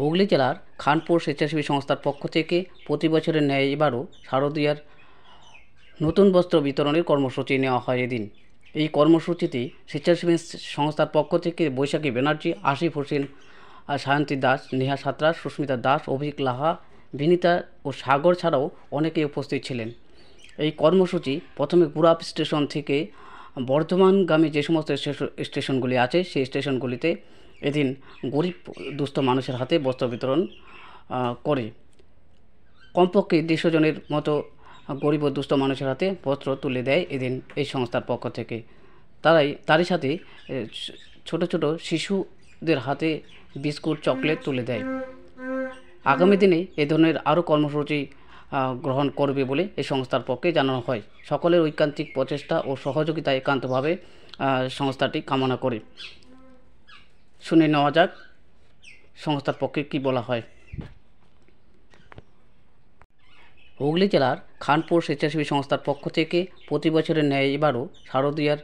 হুগলি জেলার খানপুর স্বেচ্ছাসেবী সংস্থার পক্ষ থেকে প্রতি বছরের ন্যায় এবারও শারদীয়ার নতুন বস্ত্র বিতরণের কর্মসূচি নেওয়া হয় এদিন। এই কর্মসূচিতে স্বেচ্ছাসেবী সংস্থার পক্ষ থেকে বৈশাখী ব্যানার্জি, আসিফ হোসেন, সায়ন্তী দাস, নেহা সাঁতরা, সুস্মিতা দাস, অভিক লাহা, বিনীতা ও সাগর ছাড়াও অনেকেই উপস্থিত ছিলেন। এই কর্মসূচি প্রথমে গুরাপ স্টেশন থেকে বর্ধমানগামী যে সমস্ত স্টেশনগুলি আছে সেই স্টেশনগুলিতে এদিন গরিব দুস্থ মানুষের হাতে বস্ত্র বিতরণ করে। কমপক্ষে 150 জনের মতো গরিব ও দুস্থ মানুষের হাতে বস্ত্র তুলে দেয় এদিন এই সংস্থার পক্ষ থেকে। তারই সাথে ছোট ছোট শিশুদের হাতে বিস্কুট, চকলেট তুলে দেয়। আগামী দিনে এ ধরনের আরও কর্মসূচি গ্রহণ করবে বলে এই সংস্থার পক্ষে জানানো হয়। সকলের ঐকান্তিক প্রচেষ্টা ও সহযোগিতা একান্তভাবে সংস্থাটি কামনা করে। শুনে নেওয়া যাক সংস্থার পক্ষে কী বলা হয়। হুগলি জেলার খানপুর স্বেচ্ছাসেবী সংস্থার পক্ষ থেকে প্রতি বছরের ন্যায় এবারও শারদীয়ার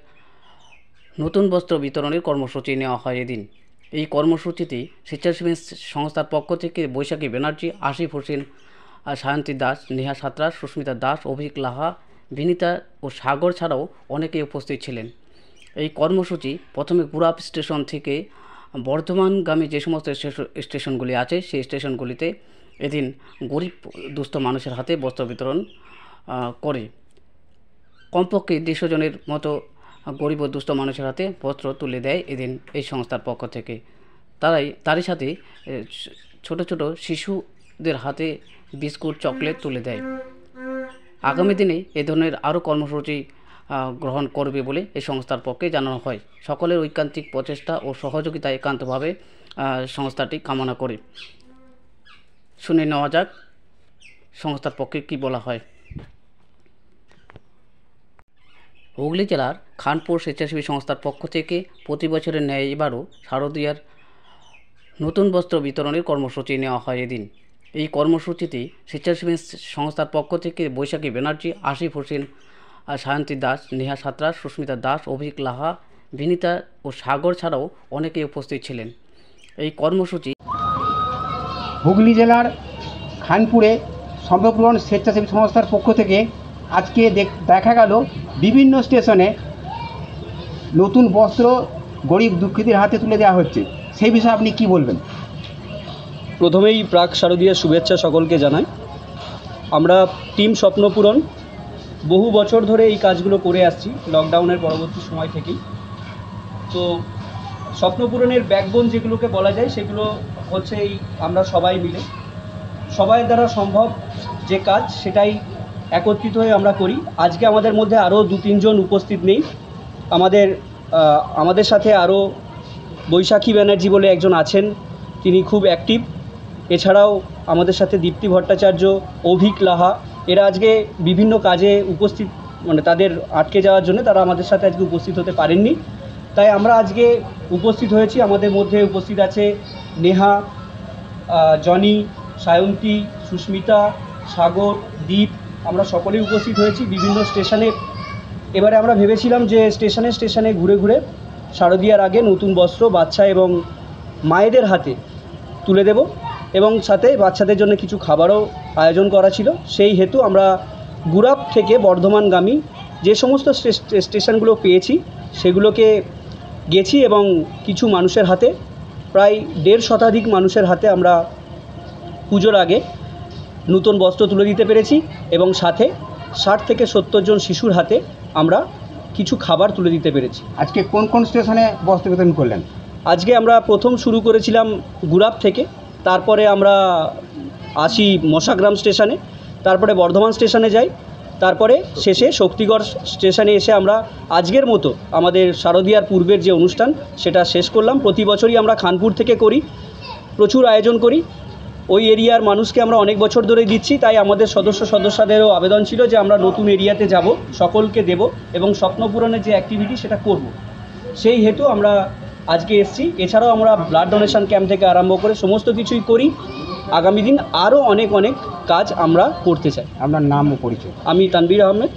নতুন বস্ত্র বিতরণের কর্মসূচি নেওয়া হয় এদিন। এই কর্মসূচিতে স্বেচ্ছাসেবী সংস্থার পক্ষ থেকে বৈশাখী ব্যানার্জি, আসিফ হোসেন, সায়ন্তী দাস, নেহা সাঁতরা, সুস্মিতা দাস, অভিক লাহা, বিনীতা ও সাগর ছাড়াও অনেকেই উপস্থিত ছিলেন। এই কর্মসূচি প্রথমে গুরাপ স্টেশন থেকে বর্ধমানগামী যে সমস্ত স্টেশনগুলি আছে সেই স্টেশনগুলিতে এদিন গরিব দুস্থ মানুষের হাতে বস্ত্র বিতরণ করে। কমপক্ষে 150 জনের মতো গরিব ও দুস্থ মানুষের হাতে বস্ত্র তুলে দেয় এদিন এই সংস্থার পক্ষ থেকে। তারই সাথে ছোট ছোট শিশুদের হাতে বিস্কুট, চকলেট তুলে দেয়। আগামী দিনে এ ধরনের আরও কর্মসূচি গ্রহণ করবে বলে এই সংস্থার পক্ষে জানানো হয়। সকলের ঐকান্তিক প্রচেষ্টা ও সহযোগিতা একান্তভাবে সংস্থাটি কামনা করে। শুনে নেওয়া যাক সংস্থার পক্ষে কী বলা হয়। হুগলি জেলার খানপুর স্বেচ্ছাসেবী সংস্থার পক্ষ থেকে প্রতি বছরের ন্যায় এবারও শারদীয়ার নতুন বস্ত্র বিতরণের কর্মসূচি নেওয়া হয় এদিন। এই কর্মসূচিতে স্বেচ্ছাসেবী সংস্থার পক্ষ থেকে বৈশাখী ব্যানার্জি, আসিফ হোসেন, সায়ন্তী দাস, নেহা সাঁতরা, সুস্মিতা দাস, অভিক লাহা, বিনীতা ও সাগর ছাড়াও অনেকেই উপস্থিত ছিলেন। এই কর্মসূচি হুগলি জেলার খানপুরে সম্ভবপূরণ স্বেচ্ছাসেবী সংস্থার পক্ষ থেকে আজকে দেখা গেল বিভিন্ন স্টেশনে নতুন বস্ত্র গরিব দুঃখীদের হাতে তুলে দেওয়া হচ্ছে। সেই বিষয়ে আপনি কি বলবেন? প্রথমেই প্রাক শারদীয়ার শুভেচ্ছা সকলকে জানাই। আমরা টিম স্বপ্নপূরণ বহু বছর ধরে এই কাজগুলো করে আসছি, লকডাউনের পরবর্তী সময় থেকেই। তো স্বপ্নপূরণের ব্যাকবোন যেগুলোকে বলা যায় সেগুলো হচ্ছে এই আমরা সবাই মিলে, সবাই দ্বারা সম্ভব যে কাজ সেটাই একত্রিত হয়ে আমরা করি। আজকে আমাদের মধ্যে আরও 2-3 জন উপস্থিত নেই। আমাদের সাথে আরও বৈশাখী ব্যানার্জি বলে একজন আছেন, তিনি খুব অ্যাক্টিভ। এছাড়াও আমাদের সাথে দীপ্তি ভট্টাচার্য, অভিক লাহা, এরা আজকে বিভিন্ন কাজে উপস্থিত, মানে তাদের আটকে যাওয়ার জন্য তারা আমাদের সাথে আজকে উপস্থিত হতে পারেননি। তাই আমরা আজকে উপস্থিত হয়েছি। আমাদের মধ্যে উপস্থিত আছে নেহা, জনি, সায়ন্তী, সুস্মিতা, সাগর, দীপ, আমরা সকলেই উপস্থিত হয়েছি বিভিন্ন স্টেশনে। এবারে আমরা ভেবেছিলাম যে স্টেশনে স্টেশনে ঘুরে ঘুরে শারদীয়ার আগে নতুন বস্ত্র বাচ্চা এবং মায়েদের হাতে তুলে দেব এবং সাথে বাচ্চাদের জন্য কিছু খাবারও আয়োজন করা ছিল। সেই হেতু আমরা গুরাপ থেকে বর্ধমানগামী যে সমস্ত স্টেশনগুলো পেয়েছি সেগুলোকে গেছি এবং কিছু মানুষের হাতে, প্রায় 150 শতাধিক মানুষের হাতে আমরা পুজোর আগে নতুন বস্ত্র তুলে দিতে পেরেছি এবং সাথে 60 থেকে 70 জন শিশুর হাতে আমরা কিছু খাবার তুলে দিতে পেরেছি। আজকে কোন কোন স্টেশনে বস্ত্র বিতরণ করলেন? আজকে আমরা প্রথম শুরু করেছিলাম গুরাপ থেকে, তারপরে আমরা আসি মশাগ্রাম স্টেশনে, তারপরে বর্ধমান স্টেশনে যাই, তারপরে শেষে শক্তিগড় স্টেশনে এসে আমরা আজকের মতো আমাদের শারদীয়ার পূর্বের যে অনুষ্ঠান সেটা শেষ করলাম। প্রতি বছরই আমরা খানপুর থেকে করি, প্রচুর আয়োজন করি। ওই এরিয়ার মানুষকে আমরা অনেক বছর ধরেই দিচ্ছি, তাই আমাদের সদস্যদেরও আবেদন ছিল যে আমরা নতুন এরিয়াতে যাব, সকলকে দেব এবং স্বপ্নপূরণের যে অ্যাক্টিভিটি সেটা করব। সেই হেতু আমরা আজকে এসেছি। এছাড়াও আমরা ব্লাড ডোনেশন ক্যাম্প থেকে আরম্ভ করে সমস্ত কিছুই করি। আগামী দিন আরও অনেক কাজ আমরা করতে চাই। আপনার নাম ও পরিচয়? আমি তানভীর আহমেদ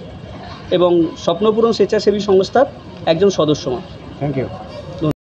এবং স্বপ্নপূরণ স্বেচ্ছাসেবী সংস্থার একজন সদস্য। Thank you.